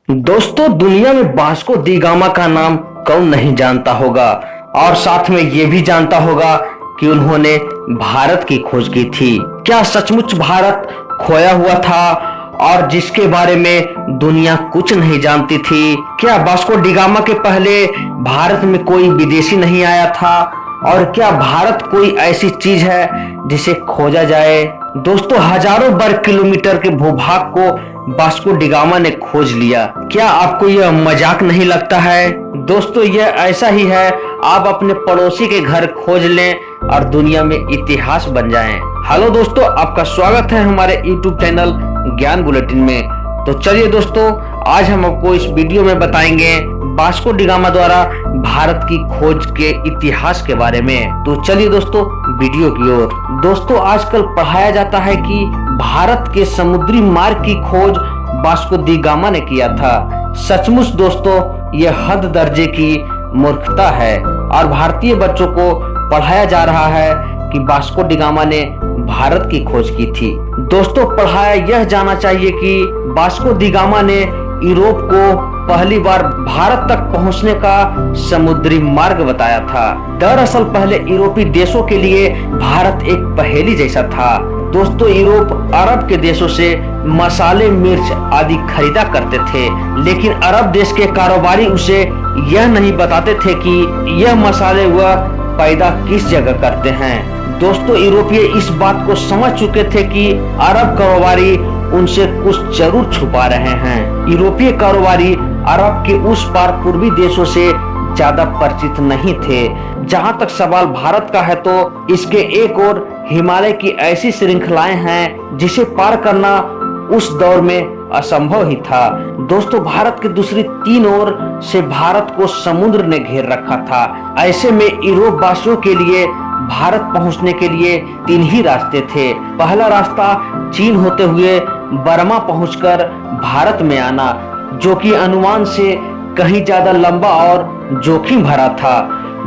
दोस्तों, दुनिया में वास्को दी गामा का नाम कौन नहीं जानता होगा और साथ में ये भी जानता होगा कि उन्होंने भारत की खोज की थी। क्या सचमुच भारत खोया हुआ था और जिसके बारे में दुनिया कुछ नहीं जानती थी? क्या वास्को डी गामा के पहले भारत में कोई विदेशी नहीं आया था? और क्या भारत कोई ऐसी चीज है जिसे खोजा जाए? दोस्तों, हजारों वर्ग किलोमीटर के भूभाग को वास्को डी गामा ने खोज लिया। क्या आपको यह मजाक नहीं लगता है? दोस्तों, यह ऐसा ही है, आप अपने पड़ोसी के घर खोज लें और दुनिया में इतिहास बन जाएं। हेलो दोस्तों, आपका स्वागत है हमारे YouTube चैनल ज्ञान बुलेटिन में। तो चलिए दोस्तों, आज हम आपको इस वीडियो में बताएंगे वास्को डी गामा द्वारा भारत की खोज के इतिहास के बारे में। तो चलिए दोस्तों, वीडियो की ओर। दोस्तों, आजकल पढ़ाया जाता है कि भारत के समुद्री मार्ग की खोज वास्को डी गामा ने किया था। सचमुच दोस्तों, यह हद दर्जे की मूर्खता है और भारतीय बच्चों को पढ़ाया जा रहा है कि वास्को डी गामा ने भारत की खोज की थी। दोस्तों, पढ़ाया यह जाना चाहिए कि वास्को डी गामा ने यूरोप को पहली बार भारत तक पहुंचने का समुद्री मार्ग बताया था। दरअसल पहले यूरोपीय देशों के लिए भारत एक पहेली जैसा था। दोस्तों, यूरोप अरब के देशों से मसाले, मिर्च आदि खरीदा करते थे, लेकिन अरब देश के कारोबारी उसे यह नहीं बताते थे कि यह मसाले वह पैदा किस जगह करते हैं। दोस्तों, यूरोपीय इस बात को समझ चुके थे कि अरब कारोबारी उनसे कुछ जरूर छुपा रहे हैं। यूरोपीय कारोबारी अरब के उस पार पूर्वी देशों से ज्यादा परिचित नहीं थे। जहां तक सवाल भारत का है, तो इसके एक और हिमालय की ऐसी श्रृंखलाएं हैं जिसे पार करना उस दौर में असंभव ही था। दोस्तों, भारत के दूसरी तीन ओर से भारत को समुद्र ने घेर रखा था। ऐसे में यूरोप वासियों के लिए भारत पहुंचने के लिए तीन ही रास्ते थे। पहला रास्ता चीन होते हुए बर्मा पहुंचकर भारत में आना, जो कि अनुमान से कहीं ज्यादा लंबा और जोखिम भरा था।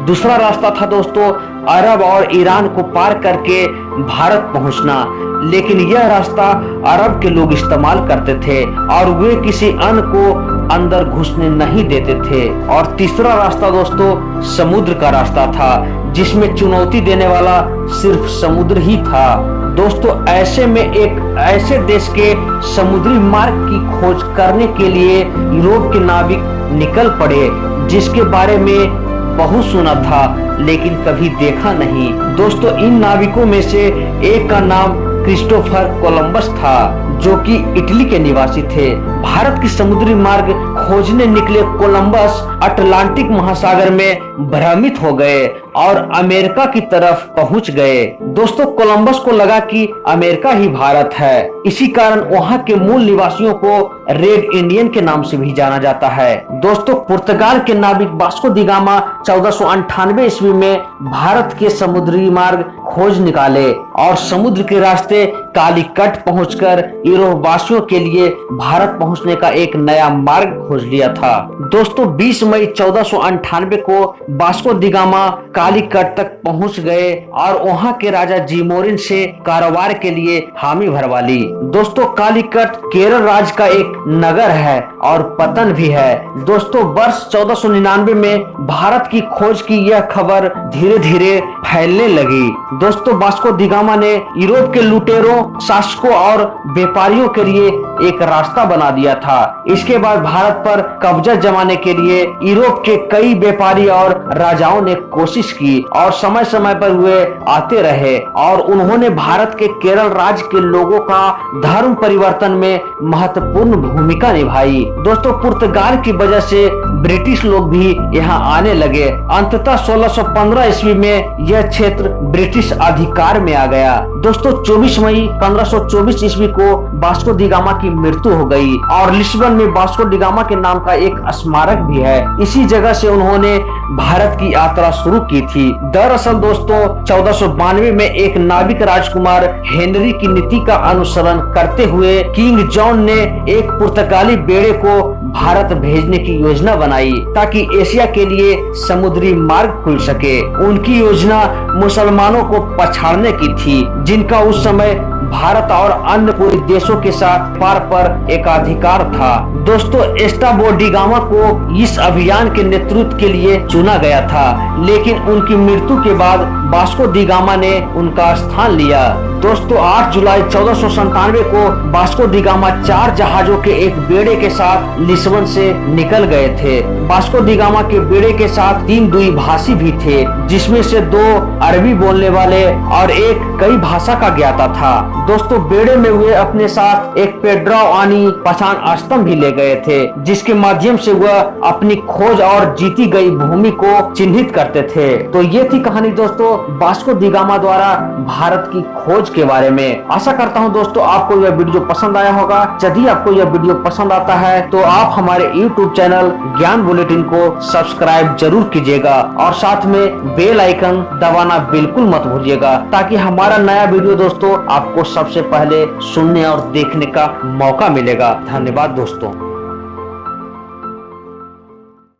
दूसरा रास्ता था दोस्तों अरब और ईरान को पार करके भारत पहुंचना, लेकिन यह रास्ता अरब के लोग इस्तेमाल करते थे और वे किसी अन्य को अंदर घुसने नहीं देते थे। और तीसरा रास्ता दोस्तों समुद्र का रास्ता था, जिसमें चुनौती देने वाला सिर्फ समुद्र ही था। दोस्तों, ऐसे में एक ऐसे देश के समुद्री मार्ग की खोज करने के लिए यूरोप के नाविक निकल पड़े, जिसके बारे में बहुत सुना था लेकिन कभी देखा नहीं। दोस्तों, इन नाविकों में से एक का नाम क्रिस्टोफर कोलंबस था, जो कि इटली के निवासी थे। भारत की समुद्री मार्ग खोजने निकले कोलंबस अटलांटिक महासागर में भ्रमित हो गए और अमेरिका की तरफ पहुंच गए। दोस्तों, कोलंबस को लगा कि अमेरिका ही भारत है। इसी कारण वहां के मूल निवासियों को रेड इंडियन के नाम से भी जाना जाता है। दोस्तों, पुर्तगाल के नाविक वास्को डी गामा 1498 ईस्वी में भारत के समुद्री मार्ग खोज निकाले और समुद्र के रास्ते कालीकट पहुंचकर यूरोप वासियों के लिए भारत पहुंचने का एक नया मार्ग खोज लिया था। दोस्तों, 20 मई 1498 को वास्को डी गामा कालीकट तक पहुंच गए और वहां के राजा जीमोरिन से कारोबार के लिए हामी भरवा ली। दोस्तों, कालीकट केरल राज्य का एक नगर है और पतन भी है। दोस्तों, वर्ष 1499 में भारत की खोज की यह खबर धीरे धीरे फैलने लगी। दोस्तों, वास्को डी गामा ने यूरोप के लुटेरों, शासकों और व्यापारियों के लिए एक रास्ता बना दिया था। इसके बाद भारत पर कब्जा जमाने के लिए यूरोप के कई व्यापारी और राजाओं ने कोशिश की और समय समय पर वे आते रहे और उन्होंने भारत के केरल राज्य के लोगों का धर्म परिवर्तन में महत्वपूर्ण भूमिका निभाई। दोस्तों, पुर्तगाल की वजह से ब्रिटिश लोग भी यहाँ आने लगे। अंततः 1615 ईस्वी में यह क्षेत्र ब्रिटिश अधिकार में आ गया। दोस्तों, 24 मई 1524 ईस्वी को वास्को डी गामा की मृत्यु हो गई और लिस्बन में वास्को डी गामा के नाम का एक स्मारक भी है। इसी जगह से उन्होंने भारत की यात्रा शुरू की थी। दरअसल दोस्तों, 1492 में एक नाविक राजकुमार हेनरी की नीति का अनुसरण करते हुए किंग जॉन ने एक पुर्तगाली बेड़े को भारत भेजने की योजना बनाई ताकि एशिया के लिए समुद्री मार्ग खुल सके। उनकी योजना मुसलमानों को पछाड़ने की थी, जिनका उस समय भारत और अन्य पूरे देशों के साथ पार पर एकाधिकार था। दोस्तों, एस्टाबो डी गामा को इस अभियान के नेतृत्व के लिए चुना गया था, लेकिन उनकी मृत्यु के बाद वास्को डी गामा ने उनका स्थान लिया। दोस्तों, 8 जुलाई 1497 को वास्को डी गामा 4 जहाजों के एक बेड़े के साथ लिस्बन से निकल गए थे। वास्को डी गामा के बेड़े के साथ 3 द्विभाषी भी थे, जिसमें से 2 अरबी बोलने वाले और एक कई भाषा का ज्ञाता था। दोस्तों, बेड़े में वे अपने साथ एक पेड्रावानी पहचान स्तंभ भी ले गए थे, जिसके माध्यम से वह अपनी खोज और जीती गई भूमि को चिन्हित करते थे। तो ये थी कहानी दोस्तों वास्को डी गामा द्वारा भारत की खोज के बारे में। आशा करता हूँ दोस्तों आपको यह वीडियो पसंद आया होगा। यदि आपको यह वीडियो पसंद आता है तो आप हमारे YouTube चैनल ज्ञान बुलेटिन को सब्सक्राइब जरूर कीजिएगा और साथ में बेल आइकन दबाना बिल्कुल मत भूलिएगा, ताकि हमारा नया वीडियो दोस्तों आपको सबसे पहले सुनने और देखने का मौका मिलेगा। धन्यवाद दोस्तों।